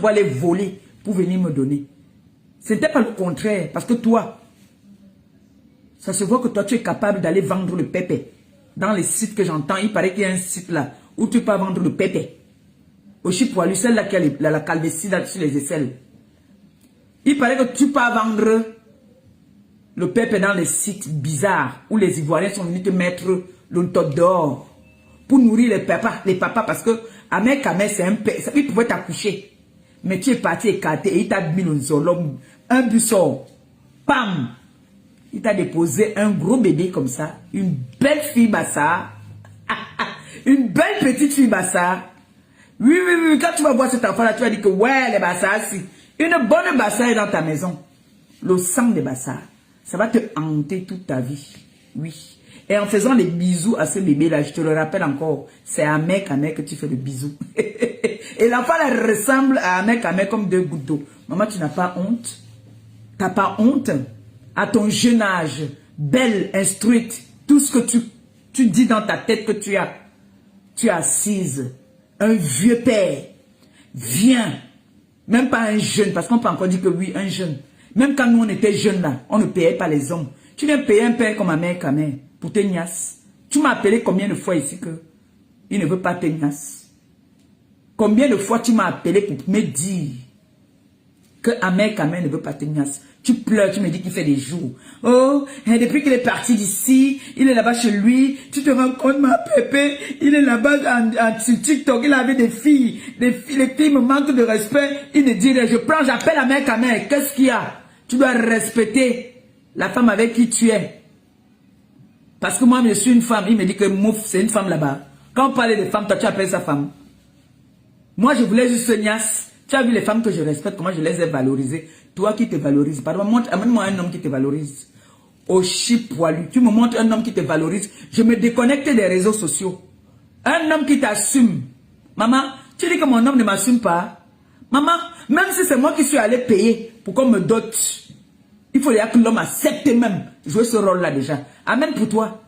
pour aller voler, pour venir me donner. Ce n'était pas le contraire, parce que toi, ça se voit que toi, tu es capable d'aller vendre le pépé. Dans les sites que j'entends, il paraît qu'il y a un site là, où tu peux vendre le pépé. Au chipoilu, celle-là qui a la calvétie là sur les aisselles. Il paraît que tu peux vendre le pépé dans les sites bizarres, où les Ivoiriens sont venus te mettre le top d'or pour nourrir les papas, parce que Ahmed Kamel, c'est un père, il pouvait t'accoucher. Mais tu es parti écarté et il t'a mis un zolom, un buisson, pam! Il t'a déposé un gros bébé comme ça, une belle fille bassa, une belle petite fille bassa. Oui, oui, oui, quand tu vas voir cet enfant-là, tu vas dire que ouais, les bassas, si. Une bonne bassa est dans ta maison. Le sang des bassas, ça va te hanter toute ta vie. Oui. Et en faisant les bisous à ce bébé-là, je te le rappelle encore, c'est à Ahmed Kamel que tu fais le bisou. Et l'enfant là ressemble à Ahmed Kamel comme deux gouttes d'eau. Maman, tu n'as pas honte? Tu n'as pas honte? À ton jeune âge, belle, instruite, tout ce que tu dis dans ta tête que tu es assise, un vieux père, viens, même pas un jeune, parce qu'on peut encore dire que oui, un jeune. Même quand nous on était jeunes là, on ne payait pas les hommes. Tu viens payer un père comme Ahmed Kamel pour te niasse. Tu m'as appelé combien de fois ici que il ne veut pas te niasse? Combien de fois tu m'as appelé pour me dire que Ahmed Kamel ne veut pas te niasse? Tu pleures, tu me dis qu'il fait des jours. Oh, depuis qu'il est parti d'ici, il est là-bas chez lui. Tu te rends compte, ma pépé, il est là-bas sur TikTok, il avait des filles. Les filles me manquent de respect. Il me dit, j'appelle Ahmed Kamel. Qu'est-ce qu'il y a? Tu dois respecter la femme avec qui tu es. Parce que moi, je suis une femme. Il me dit que Mouf, c'est une femme là-bas. Quand on parlait de femme, toi, tu appelles sa femme. Moi, je voulais juste niasse. Tu as vu les femmes que je respecte, comment je les ai valorisées. Toi qui te valorises, pardon, amène-moi un homme qui te valorise. Au chip poilu, tu me montres un homme qui te valorise. Je me déconnecte des réseaux sociaux. Un homme qui t'assume. Maman, tu dis que mon homme ne m'assume pas. Maman, même si c'est moi qui suis allé payer pour qu'on me dote, il faut que l'homme accepte même jouer ce rôle-là déjà. Amen pour toi.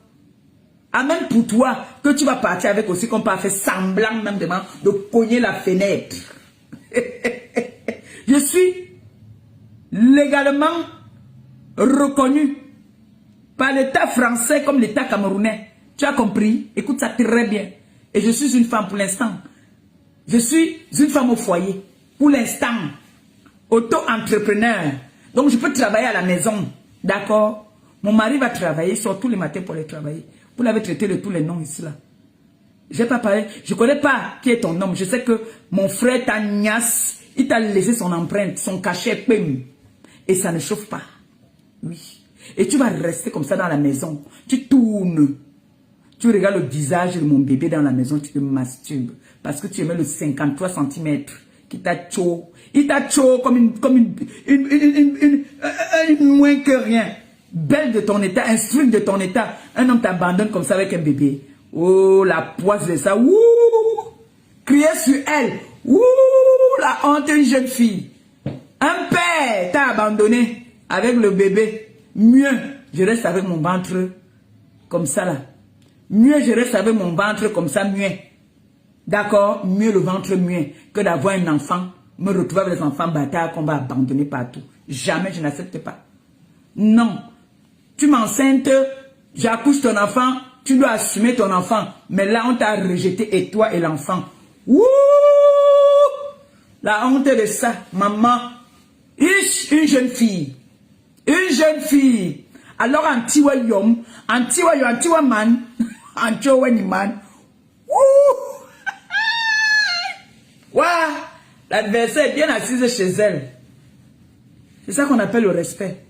Amen pour toi que tu vas partir avec aussi qu'on peut faire semblant même de cogner la fenêtre. Je suis légalement reconnu par l'État français comme l'État camerounais. Tu as compris? Écoute ça très bien. Et je suis une femme pour l'instant. Je suis une femme au foyer. Pour l'instant. Auto-entrepreneur. Donc je peux travailler à la maison. D'accord? Mon mari va travailler, il sort tous les matins pour aller travailler. Vous l'avez traité de tous les noms ici là. Je n'ai pas parlé. Je ne connais pas qui est ton homme. Je sais que mon frère Tagnas, il t'a laissé son empreinte, son cachet, pim. Et ça ne chauffe pas. Oui. Et tu vas rester comme ça dans la maison. Tu tournes. Tu regardes le visage de mon bébé dans la maison, tu te masturbes. Parce que tu aimais le 53 cm qui t'a chaud. Il t'a chaud comme une moins que rien. Belle de ton état, instruite de ton état. Un homme t'abandonne comme ça avec un bébé. Oh, la poisse de ça. Ouh! Crier sur elle. Ouh! La honte d'une jeune fille. Un père t'a abandonné avec le bébé. Mieux, je reste avec mon ventre comme ça là. Mieux, je reste avec mon ventre comme ça, mieux. D'accord? Mieux le ventre, mieux. Que d'avoir un enfant, me retrouver avec les enfants bâtards qu'on va abandonner partout. Jamais, je n'accepte pas. Non. Tu m'enceintes, j'accouche ton enfant, tu dois assumer ton enfant. Mais là, on t'a rejeté, et toi et l'enfant. Ouh! La honte de ça, maman. Une jeune fille. Une jeune fille. Alors, anti-wayom, anti-waman, anti-waniman. Ouh! Ouah! L'adversaire est bien assise chez elle. C'est ça qu'on appelle le respect.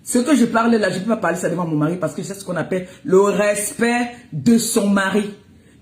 Ce que je parle là, je ne peux pas parler ça devant mon mari parce que c'est ce qu'on appelle le respect de son mari.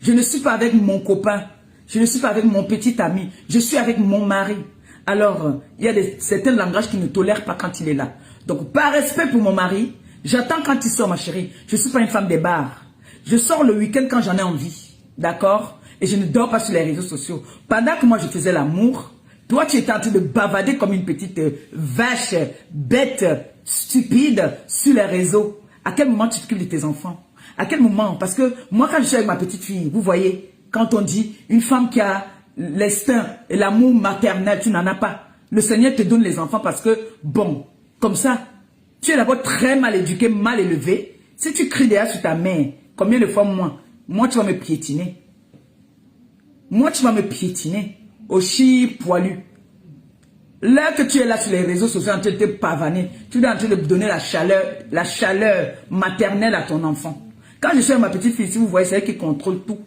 Je ne suis pas avec mon copain. Je ne suis pas avec mon petit ami. Je suis avec mon mari. Alors, il y a certains langages qui ne tolèrent pas quand il est là. Donc, par respect pour mon mari, j'attends quand il sort, ma chérie. Je ne suis pas une femme des bars. Je sors le week-end quand j'en ai envie. D'accord? Et je ne dors pas sur les réseaux sociaux. Pendant que moi, je faisais l'amour, toi, tu étais en train de bavader comme une petite vache, bête, stupide sur les réseaux. À quel moment tu t'occupes de tes enfants? À quel moment? Parce que moi, quand je suis avec ma petite fille, vous voyez, quand on dit une femme qui a l'instinct et l'amour maternel, tu n'en as pas. Le Seigneur te donne les enfants parce que, bon, comme ça, tu es d'abord très mal éduqué, mal élevé. Si tu cries derrière sur ta mère, combien de fois moi tu vas me piétiner. Moi tu vas me piétiner. Aussi poilu. Là que tu es là sur les réseaux sociaux en train de te pavaner, tu es en train de donner la chaleur maternelle à ton enfant. Quand je suis à ma petite fille, si vous voyez, c'est elle qui contrôle tout.